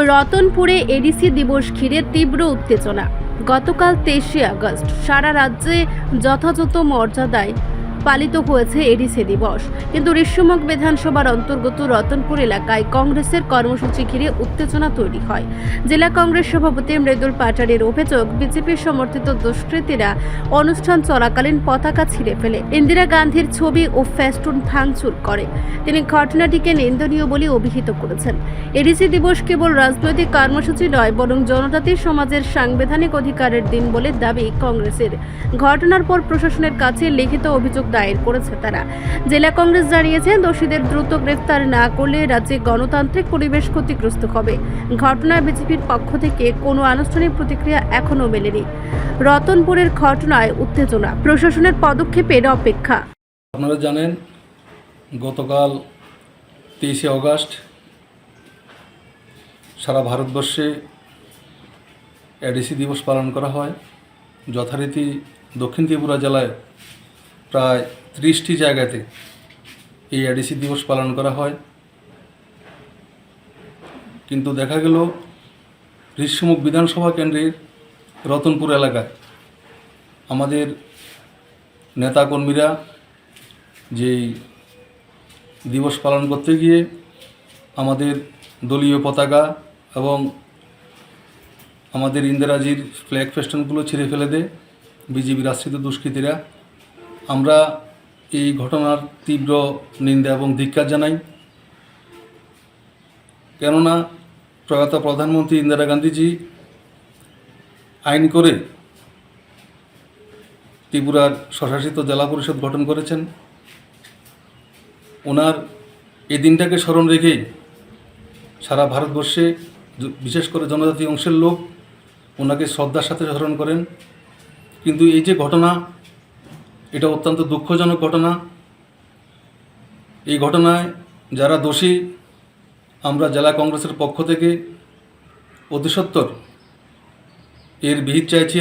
রতনপুরে ADC দিবস ঘিরে তীব্র উত্তেজনা। গতকাল 23শে আগস্ট সারা রাজ্যে যথাযথ মর্যাদায় পালিত হয়েছে এডিসি দিবস, কিন্তু ঋষ্যমুখ বিধানসভার অন্তর্গত রতনপুর এলাকায় কংগ্রেসের কর্মসূচি ঘিরে উত্তেজনা তৈরি হয়। জেলা কংগ্রেস সভাপতি মৃদুল পাটারের অভিযোগ, বিজেপির সমর্থিত দুষ্কৃতীরা অনুষ্ঠান চলাকালীন পতাকা ছিঁড়ে ফেলে, ইন্দিরা গান্ধীর ছবি ও ফেস্টুন ভাঙচুর করে। তিনি ঘটনাটিকে নিন্দনীয় বলে অভিহিত করেছেন। এডিসি দিবস কেবল রাজনৈতিক কর্মসূচি নয়, বরং জনজাতি সমাজের সাংবিধানিক অধিকারের দিন বলে দাবি কংগ্রেসের। ঘটনার পর প্রশাসনের কাছে লিখিত অভিযোগ দায়ের করেছে তারা। জেলা কংগ্রেস জানিয়েছে, দোষীদের দ্রুত গ্রেফতার না করলে রাজ্যে গণতান্ত্রিক পরিবেশ ক্ষতিগ্রস্ত হবে। ঘটনায় বিজেপির পক্ষ থেকে কোনো আনুষ্ঠানিক প্রতিক্রিয়া এখনো মেলেনি। রতনপুরের ঘটনায় উত্তেজনা, প্রশাসনের পদক্ষেপের অপেক্ষা। আপনারা জানেন, গতকাল 23শে আগস্ট সারা ভারতবর্ষে এডিসি দিবস পালন করা হয়। যথারীতি দক্ষিণ ত্রিপুরা জেলায় প্রায় 30টি জায়গাতে এই এডিসি দিবস পালন করা হয়, কিন্তু দেখা গেল ঋষ্যমুখ বিধানসভা কেন্দ্রের রতনপুর এলাকায় আমাদের নেতাকর্মীরা যেই দিবস পালন করতে গিয়ে আমাদের দলীয় পতাকা এবং আমাদের ইন্দিরাজির ফ্ল্যাগ ফেস্টনগুলো ছিঁড়ে ফেলে দেয় বিজেপির আশ্রিত দুষ্কৃতীরা। আমরা এই ঘটনার তীব্র নিন্দা এবং ধিক্কার জানাই, কেননা প্রয়াত প্রধানমন্ত্রী ইন্দিরা গান্ধীজি আইন করে ত্রিপুরার স্বশাসিত জেলা পরিষদ গঠন করেছেন। ওনার এই দিনটাকে স্মরণ রেখেই সারা ভারতবর্ষে বিশেষ করে জনজাতি অংশের লোক ওনাকে শ্রদ্ধার সাথে স্মরণ করেন। কিন্তু এই যে ঘটনা, এটা অত্যন্ত দুঃখজনক ঘটনা। এই ঘটনায় যারা দোষী, আমরা জেলা কংগ্রেসের পক্ষ থেকে অতিসত্বর এর বিহিত চাইছি।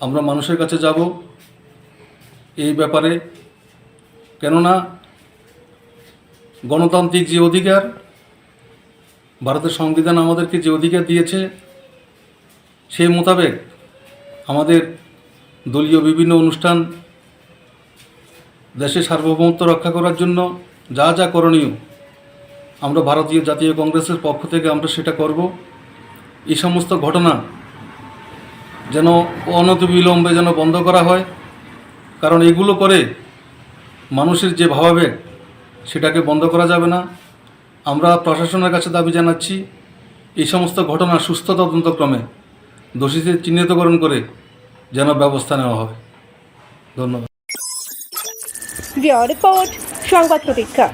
আমরা মানুষের কাছে যাব এই ব্যাপারে, কেননা গণতান্ত্রিক যে অধিকার, ভারতের সংবিধান আমাদেরকে যে অধিকার দিয়েছে, সেই মোতাবেক আমাদের দলীয় বিভিন্ন অনুষ্ঠান, দেশের সার্বভৌমত্ব রক্ষা করার জন্য যা যা করণীয় আমরা ভারতীয় জাতীয় কংগ্রেসের পক্ষ থেকে আমরা সেটা করব। এই সমস্ত ঘটনা যেন অনতিবিলম্বে যেন বন্ধ করা হয়, কারণ এগুলো করে মানুষের যে ভাবাবেগ সেটাকে বন্ধ করা যাবে না। আমরা প্রশাসনের কাছে দাবি জানাচ্ছি, এই সমস্ত ঘটনা সুস্থ তদন্তক্রমে দোষীদের চিহ্নিতকরণ করে যেন ব্যবস্থা নেওয়া হয়। ধন্যবাদ। রিপোর্ট সংবাদ প্রতীক্ষা।